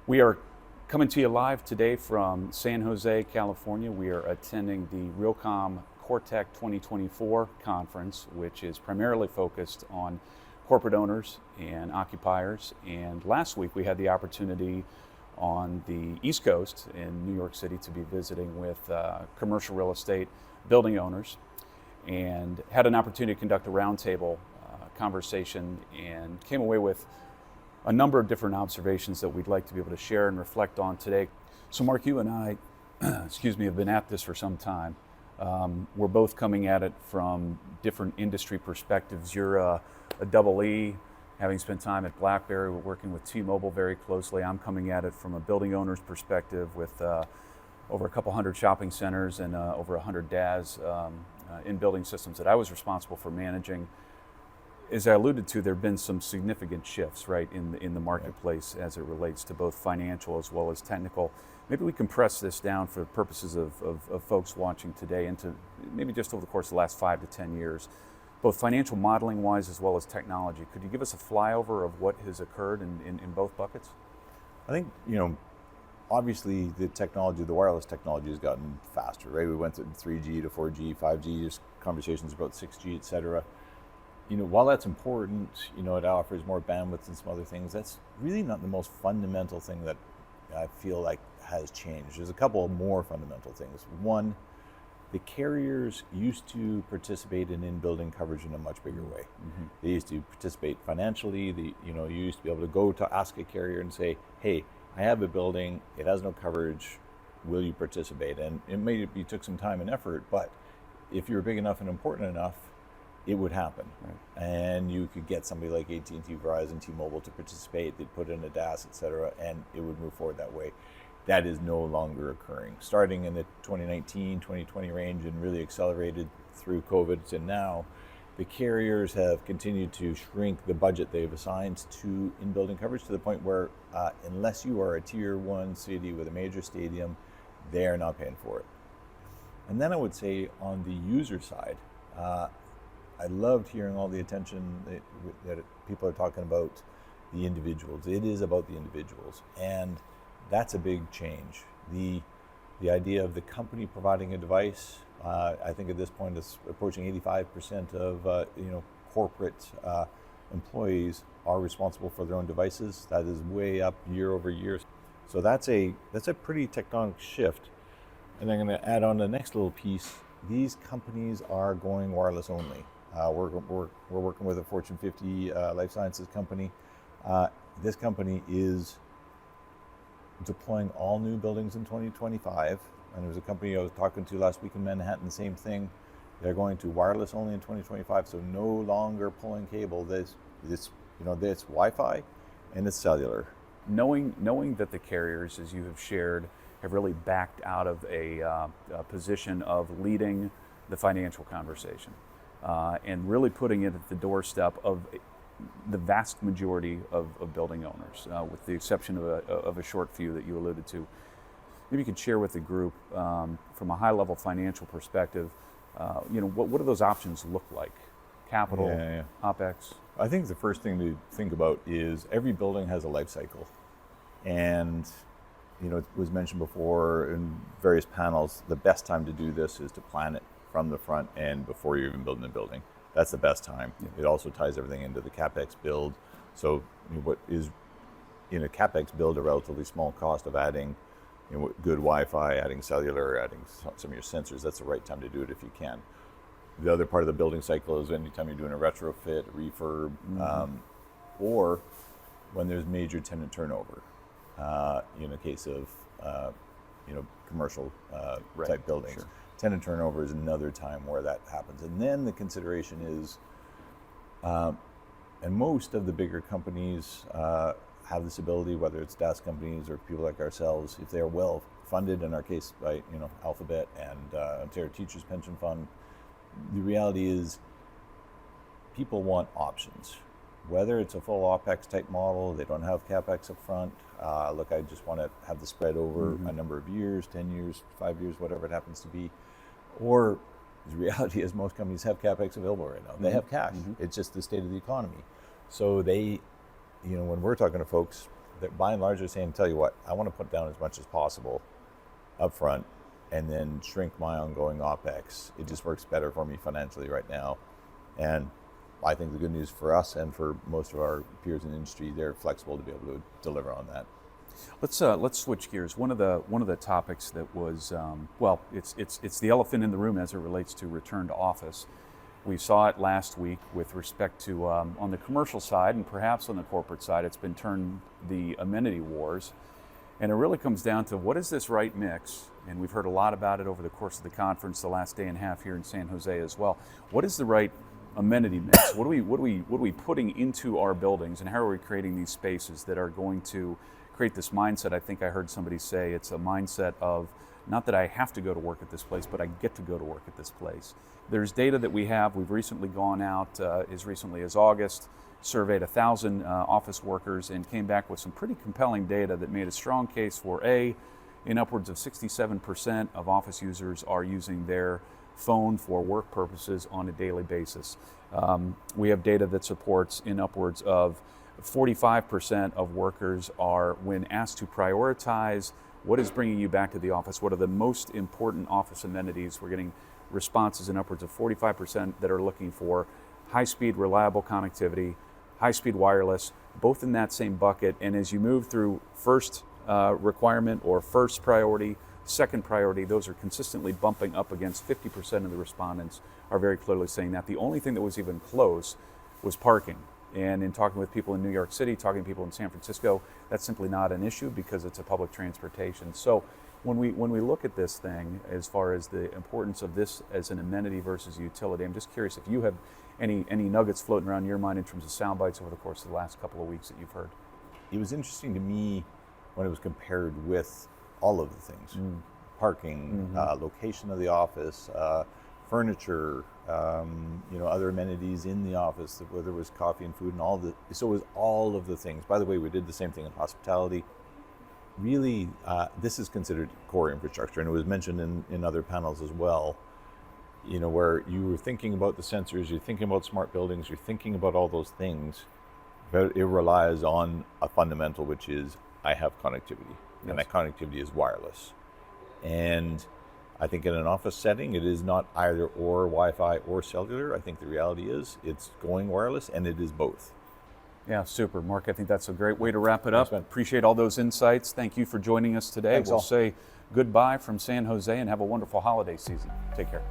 We are coming to you live today from San Jose, California. We are attending the Realcomm CREtech 2024 conference, which is primarily focused on corporate owners and occupiers. And last week we had the opportunity on the East Coast in New York City to be visiting with commercial real estate building owners and had an opportunity to conduct a roundtable conversation and came away with a number of different observations that we'd like to be able to share and reflect on today. So Mark, you and I, have been at this for some time. We're both coming at it from different industry perspectives. You're a double E, having spent time at BlackBerry. We're working with T-Mobile very closely. I'm coming at it from a building owner's perspective with over a couple hundred shopping centers and over 100 DAS in building systems that I was responsible for managing. As I alluded to, there have been some significant shifts, right, in the marketplace as it relates to both financial as well as technical. Maybe we can press this down for purposes of folks watching today into maybe just over the course of the last 5 to 10 years, both financial modeling wise as well as technology. Could you give us a flyover of what has occurred in both buckets? I think, obviously the technology, the wireless technology has gotten faster, right? We went to 3G to 4G, 5G, just conversations about 6G, et cetera. While that's important, it offers more bandwidth and some other things, that's really not the most fundamental thing that I feel like has changed. There's a couple of more fundamental things. One, the carriers used to participate in building coverage in a much bigger way. Mm-hmm. They used to participate financially. You used to be able to go to ask a carrier and say, hey, I have a building, it has no coverage, will you participate? And it maybe took some time and effort, but if you were big enough and important enough, it would happen. Right. And you could get somebody like AT&T, Verizon, T-Mobile to participate. They'd put in a DAS, et cetera, and it would move forward that way. That is no longer occurring. Starting in the 2019, 2020 range and really accelerated through COVID to now, the carriers have continued to shrink the budget they've assigned to in-building coverage to the point where unless you are a tier 1 city with a major stadium, they're not paying for it. And then I would say on the user side, I loved hearing all the attention that people are talking about the individuals. It is about the individuals, and that's a big change. The idea of the company providing a device, I think at this point is approaching 85% of corporate employees are responsible for their own devices. That is way up year over year. So that's a pretty tectonic shift. And I'm going to add on the next little piece. These companies are going wireless only. We're working with a Fortune 50 life sciences company. This company is deploying all new buildings in 2025. And there was a company I was talking to last week in Manhattan, same thing. They're going to wireless only in 2025, so no longer pulling cable. This Wi-Fi and it's cellular. Knowing that the carriers, as you have shared, have really backed out of a position of leading the financial conversation. And really putting it at the doorstep of the vast majority of building owners, with the exception of a short few that you alluded to. Maybe you could share with the group, from a high-level financial perspective, what do those options look like? Capital, OpEx? I think the first thing to think about is every building has a life cycle. And it was mentioned before in various panels, the best time to do this is to plan it from the front end before you're even building the building. That's the best time. Yeah. It also ties everything into the CapEx build. So what is in a CapEx build a relatively small cost of adding good Wi-Fi, adding cellular, adding some of your sensors, that's the right time to do it if you can. The other part of the building cycle is anytime you're doing a retrofit, a refurb, or when there's major tenant turnover. In the case of commercial type buildings. Sure. Tenant turnover is another time where that happens. And then the consideration is, and most of the bigger companies have this ability, whether it's DAS companies or people like ourselves, if they're well funded, in our case by Alphabet and Ontario Teachers Pension Fund, the reality is people want options. Whether it's a full OpEx type model, they don't have CapEx up front. Look, I just want to have the spread over a number of years, 10 years, 5 years, whatever it happens to be. Or the reality is most companies have CapEx available right now. They have cash. It's just the state of the economy. So they, when we're talking to folks, that by and large are saying, tell you what, I want to put down as much as possible up front and then shrink my ongoing OPEX. It just works better for me financially right now. And I think the good news for us and for most of our peers in the industry, they're flexible to be able to deliver on that. Let's switch gears. One of the topics that was it's the elephant in the room as it relates to return to office. We saw it last week with respect to on the commercial side and perhaps on the corporate side. It's been turned the amenity wars, and it really comes down to what is this right mix. And we've heard a lot about it over the course of the conference, the last day and a half here in San Jose as well. What is the right amenity mix? What are we putting into our buildings, and how are we creating these spaces that are going to create this mindset? I think I heard somebody say it's a mindset of not that I have to go to work at this place, but I get to go to work at this place. There's data that we have. We've recently gone out as recently as August, surveyed 1,000 office workers and came back with some pretty compelling data that made a strong case for in upwards of 67% of office users are using their phone for work purposes on a daily basis. We have data that supports in upwards of 45% of workers are, when asked to prioritize what is bringing you back to the office, what are the most important office amenities, we're getting responses in upwards of 45% that are looking for high-speed, reliable connectivity, high-speed wireless, both in that same bucket. And as you move through first requirement or first priority, second priority, those are consistently bumping up against 50% of the respondents are very clearly saying that. The only thing that was even close was parking. And in talking with people in New York City, talking to people in San Francisco, that's simply not an issue because it's a public transportation. So when we look at this thing, as far as the importance of this as an amenity versus utility, I'm just curious if you have any nuggets floating around your mind in terms of sound bites over the course of the last couple of weeks that you've heard. It was interesting to me when it was compared with all of the things, parking, location of the office, furniture, other amenities in the office, whether it was coffee and food and so it was all of the things. By the way, we did the same thing in hospitality. Really, this is considered core infrastructure, and it was mentioned in other panels as well, where you were thinking about the sensors, you're thinking about smart buildings, you're thinking about all those things, but it relies on a fundamental, which is I have connectivity, and that connectivity is wireless. And I think in an office setting, it is not either or Wi-Fi or cellular. I think the reality is it's going wireless, and it is both. Yeah, super. Mark, I think that's a great way to wrap it up. Thanks, man. Appreciate all those insights. Thank you for joining us today. Thanks, We'll all. say goodbye from San Jose and have a wonderful holiday season. Take care.